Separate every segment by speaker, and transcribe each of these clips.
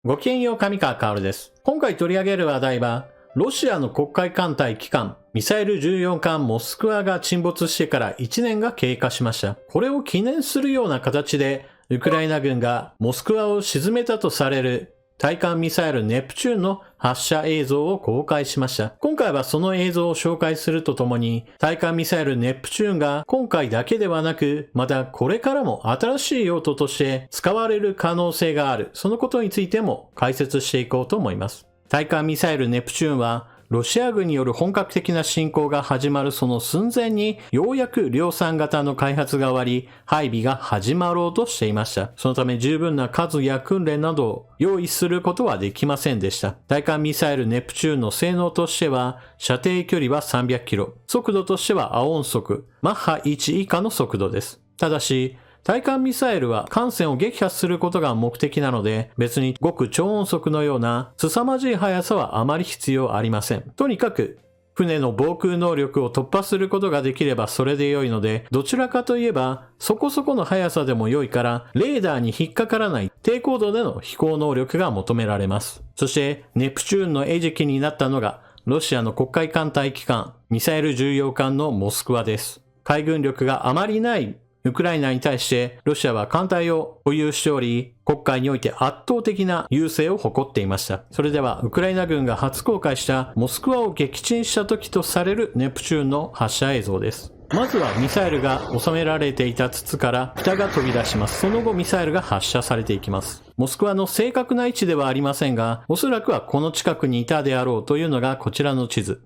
Speaker 1: ごきげんよう、上川薫です。今回取り上げる話題は、ロシアの黒海艦隊旗艦、ミサイル14艦モスクワが沈没してから1年が経過しました。これを記念するような形で、ウクライナ軍がモスクワを沈めたとされる対艦ミサイルネプチューンの発射映像を公開しました。今回はその映像を紹介するとともに、対艦ミサイルネプチューンが今回だけではなく、またこれからも新しい用途として使われる可能性がある、そのことについても解説していこうと思います。対艦ミサイルネプチューンは、ロシア軍による本格的な侵攻が始まるその寸前に、ようやく量産型の開発が終わり、配備が始まろうとしていました。そのため十分な数や訓練などを用意することはできませんでした。対艦ミサイルネプチューンの性能としては、射程距離は300キロ、速度としては亜音速、マッハ1以下の速度です。ただし、対艦ミサイルは艦船を撃破することが目的なので、別に極超音速のような凄まじい速さはあまり必要ありません。とにかく、船の防空能力を突破することができればそれで良いので、どちらかといえば、そこそこの速さでも良いから、レーダーに引っかからない低高度での飛行能力が求められます。そして、ネプチューンの餌食になったのが、ロシアの黒海艦隊旗艦、ミサイル重要艦のモスクワです。海軍力があまりないウクライナに対してロシアは艦隊を保有しており、黒海において圧倒的な優勢を誇っていました。それではウクライナ軍が初公開したモスクワを撃沈した時とされるネプチューンの発射映像です。まずはミサイルが収められていた筒から蓋が飛び出します。その後ミサイルが発射されていきます。モスクワの正確な位置ではありませんが、おそらくはこの近くにいたであろうというのがこちらの地図。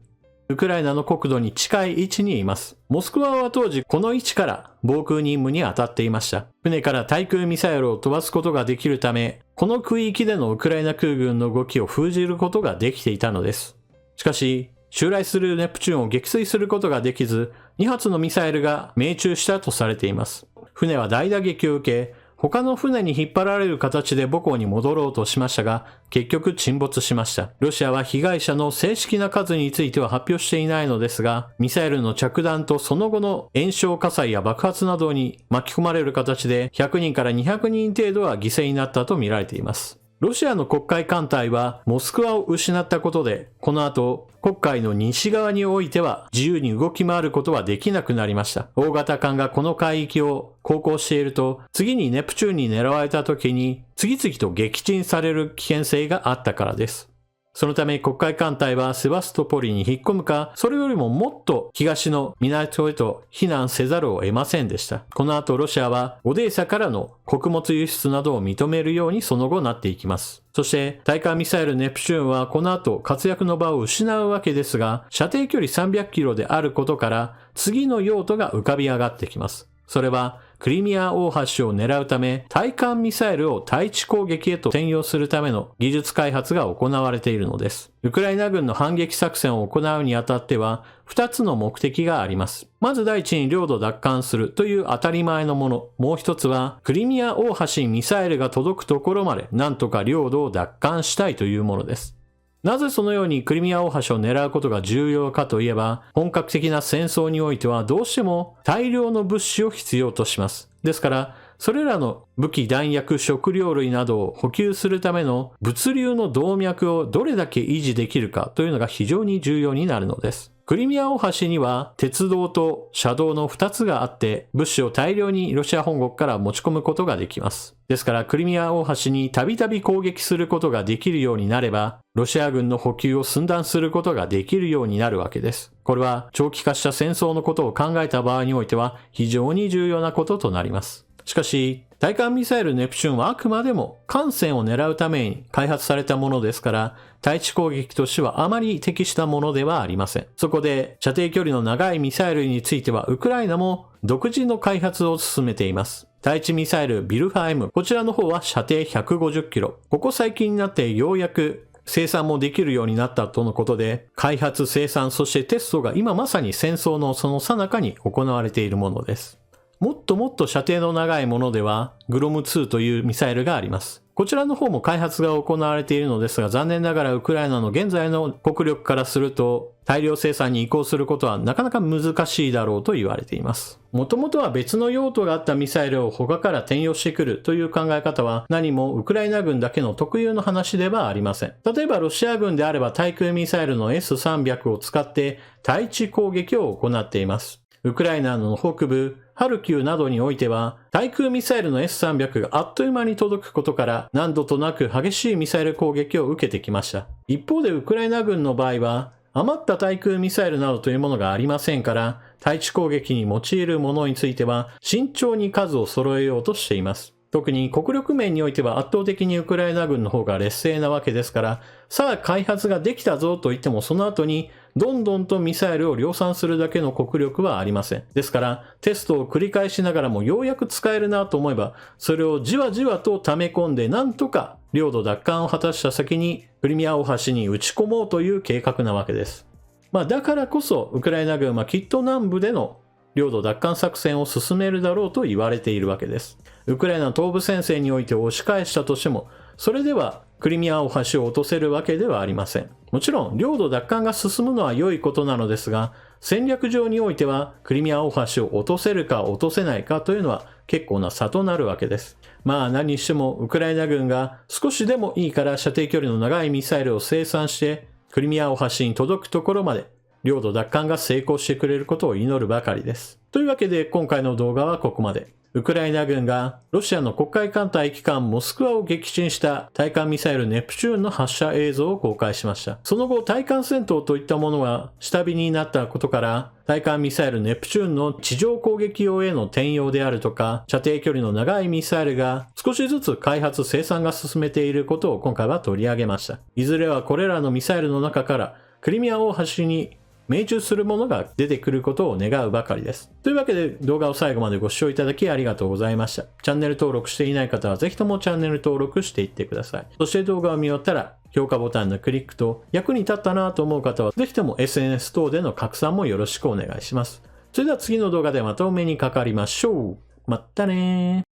Speaker 1: ウクライナの国土に近い位置にいます。モスクワは当時この位置から防空任務に当たっていました。船から対空ミサイルを飛ばすことができるため、この区域でのウクライナ空軍の動きを封じることができていたのです。しかし、襲来するネプチューンを撃墜することができず、2発のミサイルが命中したとされています。船は大打撃を受け、他の船に引っ張られる形で母港に戻ろうとしましたが、結局沈没しました。ロシアは被害者の正式な数については発表していないのですが、ミサイルの着弾とその後の炎症火災や爆発などに巻き込まれる形で100人から200人程度は犠牲になったと見られています。ロシアの黒海艦隊はモスクワを失ったことで、この後、黒海の西側においては自由に動き回ることはできなくなりました。大型艦がこの海域を航行していると、次にネプチューンに狙われた時に次々と撃沈される危険性があったからです。そのため黒海艦隊はセバストポリに引っ込むか、それよりももっと東の港へと避難せざるを得ませんでした。この後ロシアはオデーサからの穀物輸出などを認めるようにその後なっていきます。そして対艦ミサイルネプチューンはこの後活躍の場を失うわけですが、射程距離300キロであることから次の用途が浮かび上がってきます。それはクリミア大橋を狙うため、対艦ミサイルを対地攻撃へと転用するための技術開発が行われているのです。ウクライナ軍の反撃作戦を行うにあたっては、2つの目的があります。まず第一に領土奪還するという当たり前のもの。もう一つは、クリミア大橋にミサイルが届くところまでなんとか領土を奪還したいというものです。なぜそのようにクリミア大橋を狙うことが重要かといえば、本格的な戦争においてはどうしても大量の物資を必要とします。ですから、それらの武器、弾薬、食料類などを補給するための物流の動脈をどれだけ維持できるかというのが非常に重要になるのです。クリミア大橋には鉄道と車道の2つがあって、物資を大量にロシア本国から持ち込むことができます。ですからクリミア大橋にたびたび攻撃することができるようになれば、ロシア軍の補給を寸断することができるようになるわけです。これは長期化した戦争のことを考えた場合においては非常に重要なこととなります。しかし、対艦ミサイルネプチューンはあくまでも艦船を狙うために開発されたものですから、対地攻撃としてはあまり適したものではありません。そこで、射程距離の長いミサイルについてはウクライナも独自の開発を進めています。対地ミサイルビルファ M、こちらの方は射程150キロ。ここ最近になってようやく生産もできるようになったとのことで、開発、生産、そしてテストが今まさに戦争のその最中に行われているものです。もっともっと射程の長いものでは、グロム2というミサイルがあります。こちらの方も開発が行われているのですが、残念ながらウクライナの現在の国力からすると、大量生産に移行することはなかなか難しいだろうと言われています。もともとは別の用途があったミサイルを他から転用してくるという考え方は何もウクライナ軍だけの特有の話ではありません。例えばロシア軍であれば対空ミサイルの S-300 を使って対地攻撃を行っています。ウクライナの北部、ハルキウなどにおいては、対空ミサイルの S-300 があっという間に届くことから、何度となく激しいミサイル攻撃を受けてきました。一方でウクライナ軍の場合は、余った対空ミサイルなどというものがありませんから、対地攻撃に用いるものについては、慎重に数を揃えようとしています。特に国力面においては圧倒的にウクライナ軍の方が劣勢なわけですから、さあ開発ができたぞと言ってもその後にどんどんとミサイルを量産するだけの国力はありません。ですからテストを繰り返しながらもようやく使えるなと思えば、それをじわじわと溜め込んでなんとか領土奪還を果たした先にクリミア大橋に打ち込もうという計画なわけです。だからこそウクライナ軍はきっと南部での領土奪還作戦を進めるだろうと言われているわけです。ウクライナの東部戦線において押し返したとしても、それではクリミア大橋を落とせるわけではありません。もちろん領土奪還が進むのは良いことなのですが、戦略上においてはクリミア大橋を落とせるか落とせないかというのは結構な差となるわけです。何にしてもウクライナ軍が少しでもいいから射程距離の長いミサイルを生産してクリミア大橋に届くところまで領土奪還が成功してくれることを祈るばかりです。というわけで今回の動画はここまで。ウクライナ軍がロシアの黒海艦隊機関モスクワを撃沈した対艦ミサイルネプチューンの発射映像を公開しました。その後対艦戦闘といったものが下火になったことから対艦ミサイルネプチューンの地上攻撃用への転用であるとか射程距離の長いミサイルが少しずつ開発生産が進めていることを今回は取り上げました。いずれはこれらのミサイルの中からクリミア大橋に命中するものが出てくることを願うばかりです。というわけで動画を最後までご視聴いただきありがとうございました。チャンネル登録していない方はぜひともチャンネル登録していってください。そして動画を見終わったら評価ボタンのクリックと役に立ったなと思う方はぜひとも SNS 等での拡散もよろしくお願いします。それでは次の動画でまたお目にかかりましょう。まったねー。